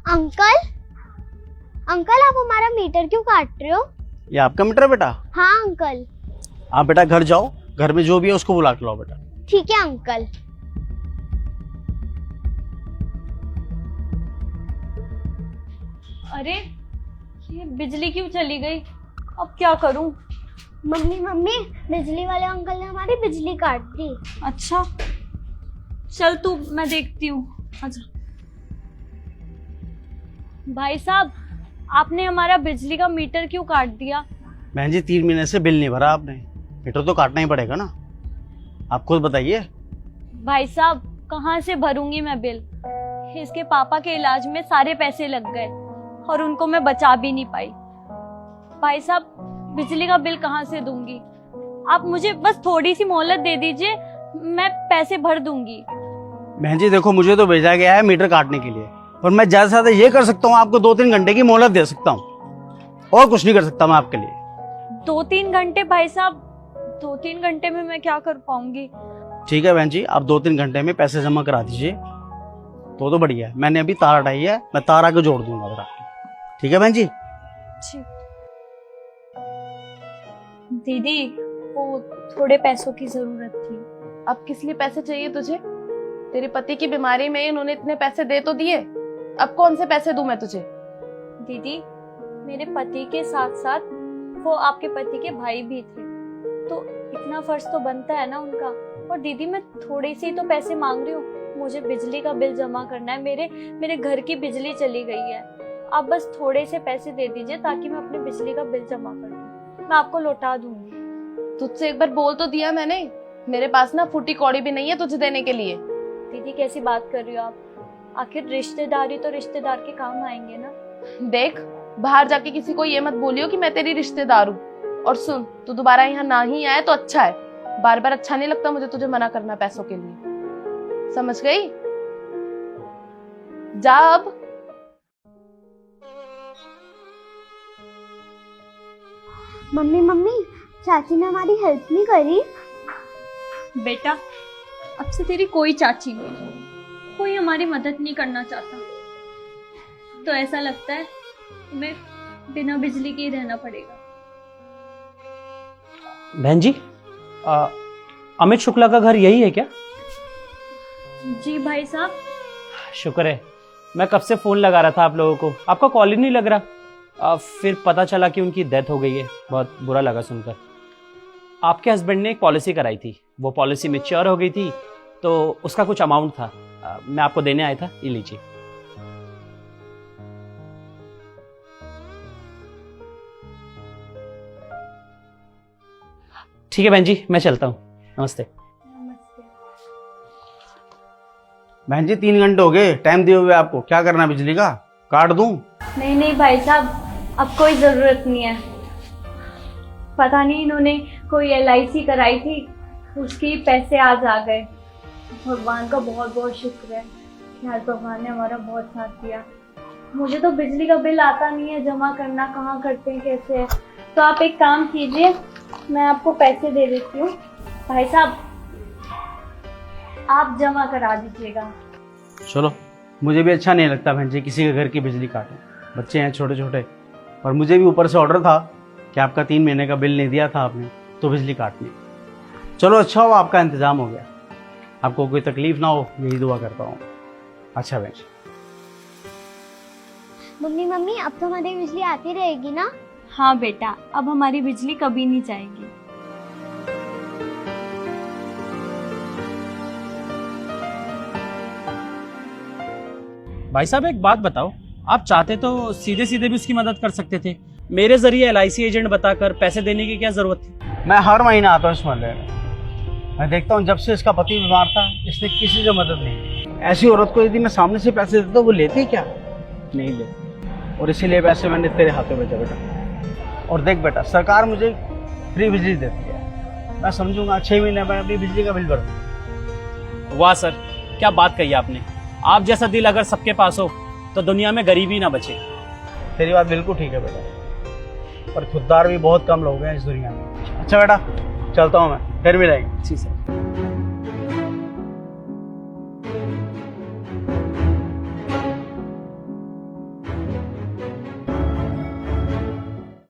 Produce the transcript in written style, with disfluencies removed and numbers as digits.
Uncle uncle, आप हमारा metre क्यों काट रहे हो? ये आपका मीटर है बेटा? हाँ अंकल। आप बेटा घर जाओ, घर में जो भी है उसको बुला के लाओ बेटा। ठीक है अंकल। अरे ये बिजली क्यों चली गई? अब क्या करूं? मम्मी मम्मी, बिजली वाले अंकल ने हमारी बिजली काट दी। अच्छा चल तू, मैं देखती हूँ। अच्छा भाई साहब, आपने हमारा बिजली का मीटर क्यों काट दिया? बहन जी 3 महीने से बिल नहीं भरा आपने, मीटर तो काटना ही पड़ेगा ना। आप खुद बताइए। भाई साहब कहाँ से भरूंगी मैं बिल? इसके पापा के इलाज में सारे पैसे लग गए और उनको मैं बचा भी नहीं पाई। भाई साहब बिजली का बिल कहाँ से दूंगी? आप मुझे बस थोड़ी सी मोहलत दे दीजिए, मैं पैसे भर दूंगी। बहन जी देखो, मुझे तो भेजा गया है मीटर काटने के लिए, और मैं ज्यादा से ज्यादा ये कर सकता हूँ, आपको 2-3 घंटे की मोहलत दे सकता हूँ, और कुछ नहीं कर सकता मैं आपके लिए। 2-3 घंटे? भाई साहब 2-3 घंटे में मैं क्या कर पाऊंगी? ठीक है बहन जी, आप 2-3 घंटे में पैसे जमा करा दीजिए तो बढ़िया है। मैंने अभी तार हटाई है, मैं तार आके जोड़ दूंगा फिर आपको। ठीक है बहन जी? दीदी वो थोड़े पैसों की जरूरत थी। अब किस लिए पैसे चाहिए तुझे? तेरे पति की बीमारी में इन्होंने इतने पैसे दे तो दिए, अब कौन से पैसे दूं मैं तुझे? दीदी मेरे पति के साथ साथ वो आपके पति के भाई भी थे, तो इतना फर्ज तो बनता है ना उनका। और दीदी मैं थोड़े से ही तो पैसे मांग रही हूँ, मुझे बिजली का बिल जमा करना है, मेरे घर की बिजली चली गई है। आप बस थोड़े से पैसे दे दीजिए ताकि मैं अपने बिजली का बिल जमा कर दूँ, मैं आपको लौटा दूंगी। तुझसे एक बार बोल तो दिया मैंने, मेरे पास ना फूटी कौड़ी भी नहीं है तुझे देने के लिए। दीदी कैसी बात कर रही हो आप? आखिर रिश्तेदारी तो रिश्तेदार के काम आएंगे ना। देख, बाहर जाके किसी को ये मत बोलियो कि मैं तेरी रिश्तेदार हूँ। और सुन, तू दोबारा यहाँ ना ही आए तो अच्छा है, बार बार अच्छा नहीं लगता मुझे तुझे मना करना पैसों के लिए, समझ गई? जा अब। मम्मी मम्मी, चाची ने हमारी हेल्प नहीं करी। बेटा अब से तेरी कोई चाची नहीं, कोई हमारी मदद नहीं करना चाहता, तो ऐसा लगता है तुम्हें बिना बिजली के ही रहना पड़ेगा। बहन जी, अमित शुक्ला का घर यही है क्या? जी भाई साहब। शुक्र है, मैं कब से फोन लगा रहा था आप लोगों को, आपका कॉल ही नहीं लग रहा। फिर पता चला कि उनकी डेथ हो गई है, बहुत बुरा लगा सुनकर। आपके हस्बैंड ने एक पॉलिसी कराई थी, वो पॉलिसी मैच्योर हो गई थी, तो उसका कुछ अमाउंट था, मैं आपको देने आया था, ये लीजिए। ठीक है बहन जी, मैं चलता हूँ, नमस्ते। बहन जी 3 घंटे हो गए टाइम दिए हुए आपको, क्या करना है बिजली का? काट दूं? नहीं नहीं भाई साहब, अब कोई जरूरत नहीं है। पता नहीं इन्होंने कोई LIC कराई थी, उसके पैसे आज आ गए। भगवान का बहुत बहुत शुक्र है कि आज भगवान ने हमारा बहुत साथ दिया। मुझे तो बिजली का बिल आता नहीं है, जमा करना कहाँ करते हैं, कैसे है। तो आप एक काम कीजिए, मैं आपको पैसे दे देती हूँ। भाई साहब आप जमा करा दीजिएगा। चलो, मुझे भी अच्छा नहीं लगता बहन जी किसी के घर की बिजली काटे, बच्चे हैं छोटे छोटे, और मुझे भी ऊपर से ऑर्डर था कि आपका 3 महीने का बिल नहीं दिया था आपने, तो बिजली काटनी। चलो अच्छा हो आपका इंतजाम हो गया, आपको कोई तकलीफ ना हो, यही दुआ करता हूँ। अच्छा बहन जी। मम्मी मम्मी, अब तो हमारी बिजली आती रहेगी ना? हाँ बेटा, अब हमारी बिजली कभी नहीं जाएगी। भाई साहब एक बात बताओ, आप चाहते तो सीधे सीधे भी उसकी मदद कर सकते थे, मेरे जरिए LIC एजेंट बताकर पैसे देने की क्या जरूरत थी? मैं हर महीना आता हूँ इस मोहल्ले में, मैं देखता हूँ जब से इसका पति बीमार था इसने किसी से मदद नहीं की। ऐसी औरत को यदि मैं सामने से पैसे देता वो लेती क्या? नहीं लेती, और इसीलिए पैसे मैंने तेरे हाथों में भेजा बेटा। और देख बेटा, सरकार मुझे फ्री बिजली देती है, मैं समझूंगा 6 महीने में अपनी बिजली का बिल भरूंगा। वाह सर, क्या बात कही आपने। आप जैसा दिल अगर सबके पास हो तो दुनिया में गरीबी ना बचे। तेरी बात बिल्कुल ठीक है बेटा, पर खुददार भी बहुत कम लोग हैं इस दुनिया में। अच्छा बेटा, चलता हूँ मैं, फिर मिलेंगे। जी सर।